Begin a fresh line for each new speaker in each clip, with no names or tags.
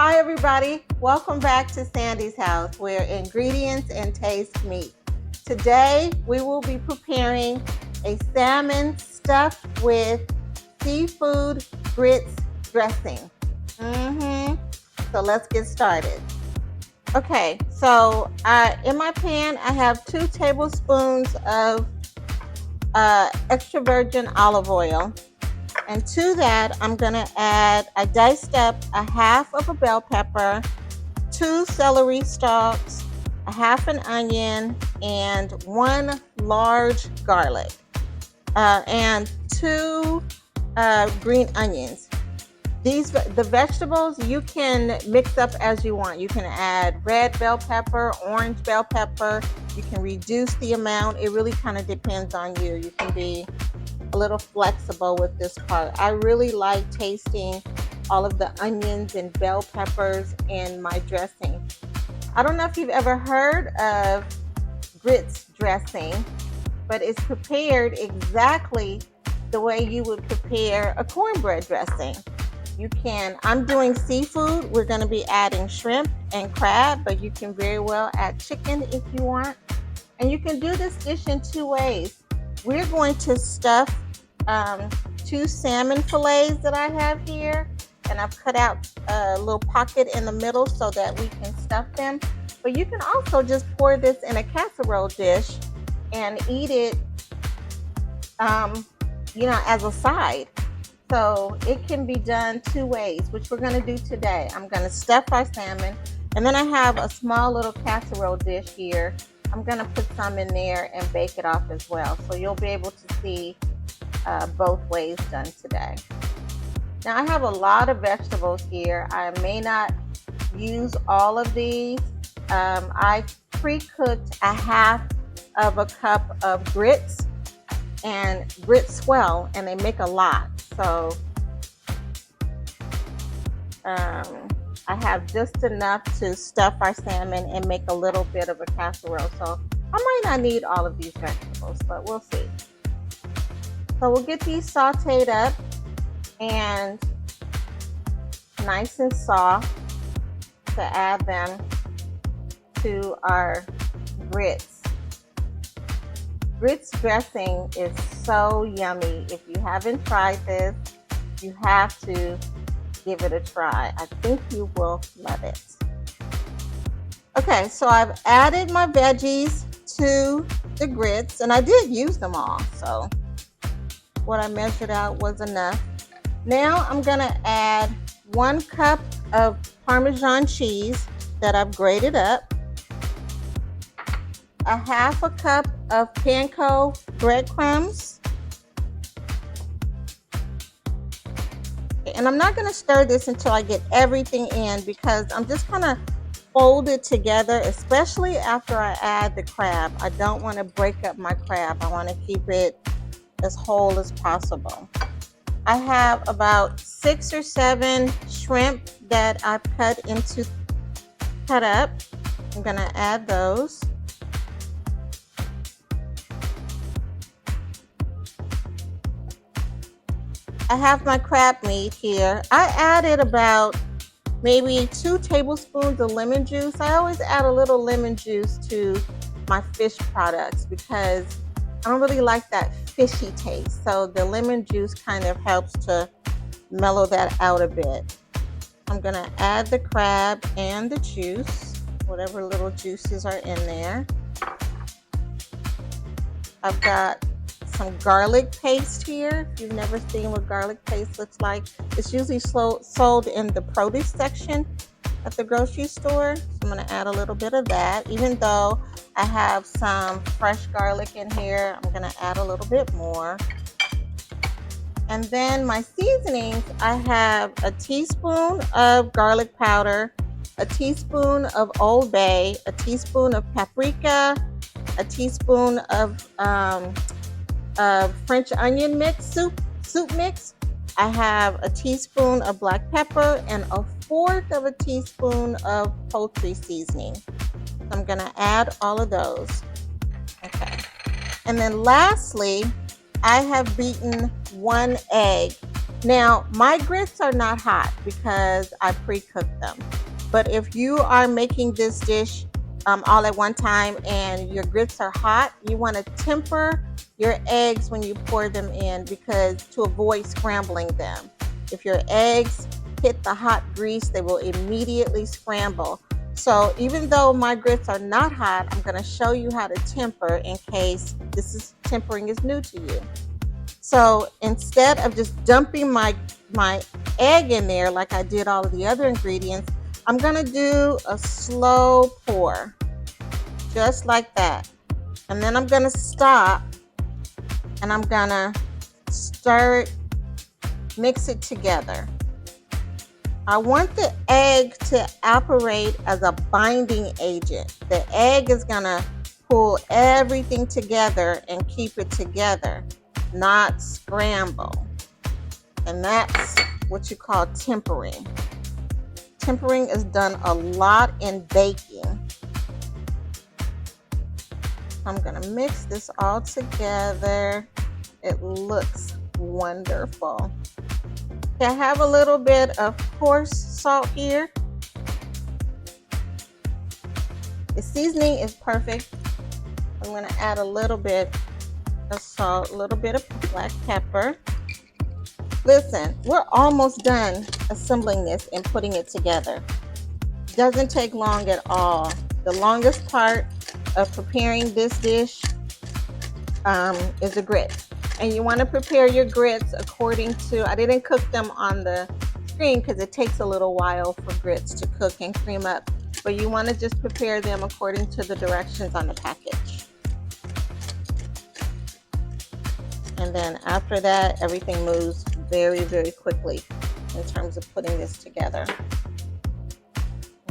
Hi everybody, welcome back to Sandy's house where ingredients and taste meet. Today we will be preparing a salmon stuffed with seafood grits dressing. So let's get started. Okay, so in my pan I have 2 tablespoons of extra virgin olive oil. And to that, I'm going to add, I diced up a half of a bell pepper, 2 celery stalks, a half an onion, and 1 large garlic, and 2 green onions. The vegetables you can mix up as you want. You can add red bell pepper, orange bell pepper. You can reduce the amount. It really kind of depends on you. You can be a little flexible with this part. I really like tasting all of the onions and bell peppers in my dressing. I don't know if you've ever heard of grits dressing, but it's prepared exactly the way you would prepare a cornbread dressing. I'm doing seafood. We're going to be adding shrimp and crab, but you can very well add chicken if you want. And you can do this dish in 2 ways. We're going to stuff 2 salmon fillets that I have here, and I've cut out a little pocket in the middle so that we can stuff them. But you can also just pour this in a casserole dish and eat it, as a side. So it can be done 2 ways, which we're going to do today. I'm going to stuff our salmon, and then I have a small little casserole dish here. I'm going to put some in there and bake it off as well. So you'll be able to see both ways done today. Now I have a lot of vegetables here. I may not use all of these. I pre-cooked a half of a cup of grits, and grits swell and they make a lot. So I have just enough to stuff our salmon and make a little bit of a casserole. So I might not need all of these vegetables, but we'll see. So we'll get these sauteed up and nice and soft to add them to our grits. Grits dressing is so yummy. If you haven't tried this, you have to give it a try. I think you will love it. Okay, so I've added my veggies to the grits, and I did use them all, so what I measured out was enough. Now I'm gonna add 1 cup of Parmesan cheese that I've grated up, a half a cup of panko breadcrumbs, and I'm not gonna stir this until I get everything in, because I'm just gonna fold it together, especially after I add the crab. I don't want to break up my crab. I want to keep it as whole as possible. I have about 6 or 7 shrimp that I've cut up. I'm gonna add those. I have my crab meat here. I added about maybe 2 tablespoons of lemon juice. I always add a little lemon juice to my fish products because I don't really like that fishy taste. So the lemon juice kind of helps to mellow that out a bit. I'm gonna add the crab and the juice, whatever little juices are in there. I've got some garlic paste here. If you've never seen what garlic paste looks like, it's usually sold in the produce section at the grocery store. So I'm gonna add a little bit of that. Even though I have some fresh garlic in here, I'm gonna add a little bit more. And then my seasonings, I have a teaspoon of garlic powder, a teaspoon of Old Bay, a teaspoon of paprika, a teaspoon of French onion mix, soup mix. I have a teaspoon of black pepper and a 1/4 of a teaspoon of poultry seasoning. So I'm gonna add all of those. Okay. And then lastly, I have beaten 1 egg. Now, my grits are not hot because I pre-cooked them. But if you are making this dish all at one time and your grits are hot, you want to temper your eggs when you pour them in, because to avoid scrambling them. If your eggs hit the hot grease, they will immediately scramble. So even though my grits are not hot, I'm going to show you how to temper in case tempering is new to you. So instead of just dumping my egg in there like I did all of the other ingredients, I'm going to do a slow pour, just like that. And then I'm going to stop and I'm going to stir it, mix it together. I want the egg to operate as a binding agent. The egg is going to pull everything together and keep it together, not scramble. And that's what you call tempering. Tempering is done a lot in baking. I'm going to mix this all together. It looks wonderful. Okay, I have a little bit of coarse salt here. The seasoning is perfect. I'm going to add a little bit of salt, a little bit of black pepper. Listen, we're almost done assembling this and putting it together. Doesn't take long at all. The longest part of preparing this dish is the grits. And you want to prepare your grits according to, I didn't cook them on the screen because it takes a little while for grits to cook and cream up. But you want to just prepare them according to the directions on the package. And then after that, everything moves very, very quickly in terms of putting this together.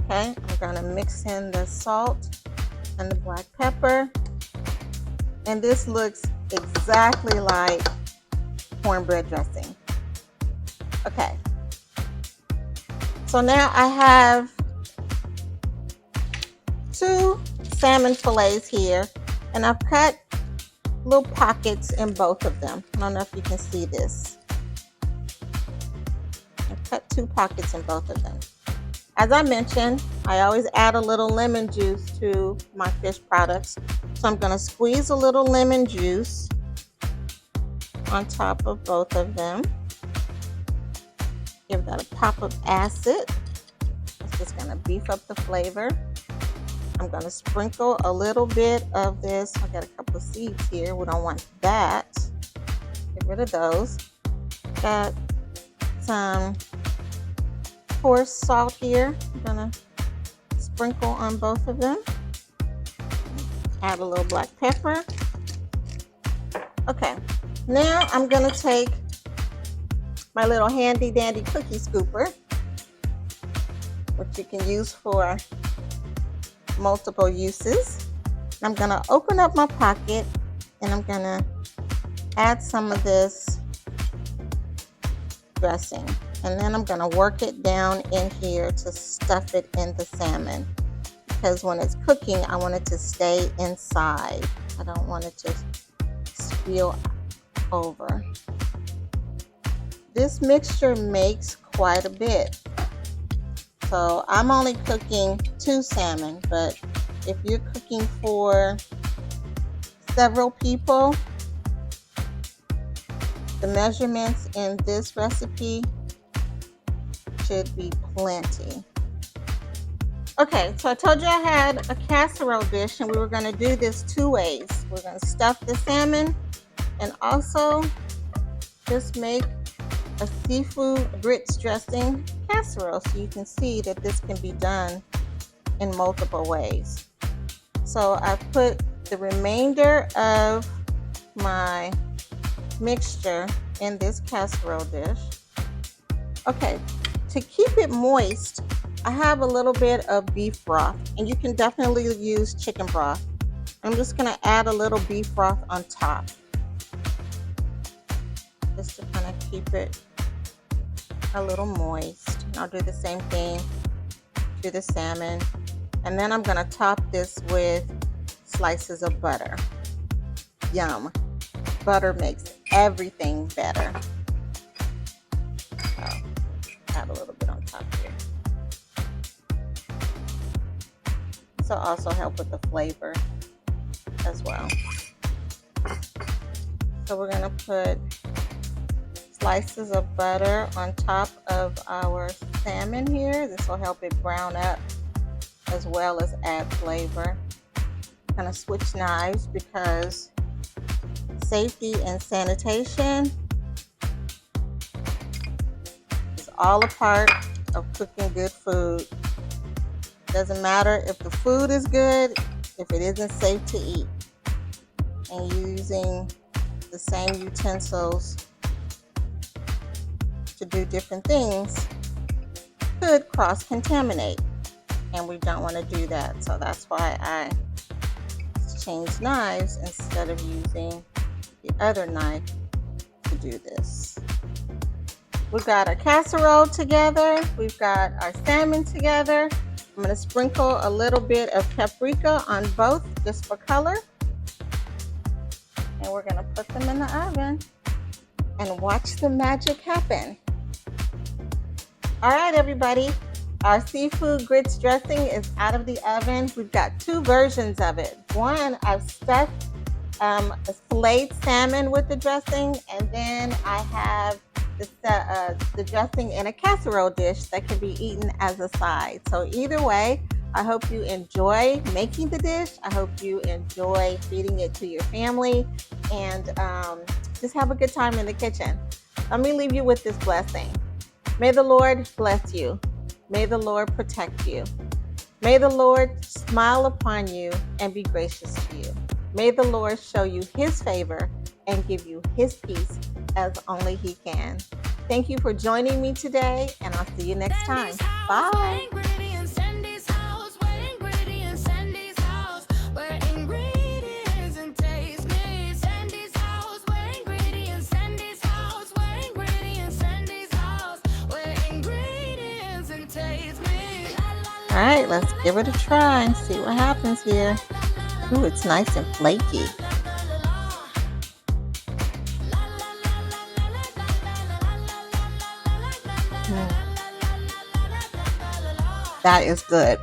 Okay, I'm going to mix in the salt and the black pepper. And this looks exactly like cornbread dressing. Okay, so now I have 2 salmon fillets here, and I've cut little pockets in both of them. I don't know if you can see this. I cut 2 pockets in both of them. As I mentioned, I always add a little lemon juice to my fish products. So I'm going to squeeze a little lemon juice on top of both of them. Give that a pop of acid. It's just going to beef up the flavor. I'm going to sprinkle a little bit of this. I got a couple of seeds here. We don't want that. Get rid of those. Got some coarse salt here. I'm going to sprinkle on both of them. Add a little black pepper. Okay, now I'm going to take my little handy dandy cookie scooper, which you can use for multiple uses. I'm going to open up my pocket and I'm going to add some of this dressing, and then I'm going to work it down in here to stuff it in the salmon, because when it's cooking I want it to stay inside. I don't want it to spill over. This mixture makes quite a bit. So I'm only cooking 2 salmon, but if you're cooking for several people, the measurements in this recipe should be plenty. Okay, so I told you I had a casserole dish, and we were going to do this 2 ways. We're going to stuff the salmon and also just make a seafood grits dressing casserole, so you can see that this can be done in multiple ways. So I put the remainder of my mixture in this casserole dish. Okay, to keep it moist, I have a little bit of beef broth, and you can definitely use chicken broth. I'm just going to add a little beef broth on top, just to kind of keep it a little moist. And I'll do the same thing to the salmon. And then I'm going to top this with slices of butter. Yum. Butter makes everything better. add a little bit on top here. This will also help with the flavor as well. So we're going to put slices of butter on top of our salmon here. This will help it brown up as well as add flavor. I'm going to switch knives because safety and sanitation is all a part of cooking good food. Doesn't matter if the food is good if it isn't safe to eat. And using the same utensils to do different things could cross-contaminate, and we don't want to do that. So that's why I changed knives instead of using the other knife to do this. We've got our casserole together. We've got our salmon together. I'm going to sprinkle a little bit of paprika on both just for color. And we're going to put them in the oven and watch the magic happen. All right, everybody. Our seafood grits dressing is out of the oven. We've got two versions of it. One, I've stuffed a filleted salmon with the dressing, and then I have the dressing in a casserole dish that can be eaten as a side. So either way, I hope you enjoy making the dish. I hope you enjoy feeding it to your family, and just have a good time in the kitchen. Let me leave you with this blessing. May the Lord bless you. May the Lord protect you. May the Lord smile upon you and be gracious to you. May the Lord show you his favor and give you his peace as only he can. Thank you for joining me today, and I'll see you next time. Bye. All right, let's give it a try and see what happens here. Ooh, it's nice and flaky. That is good.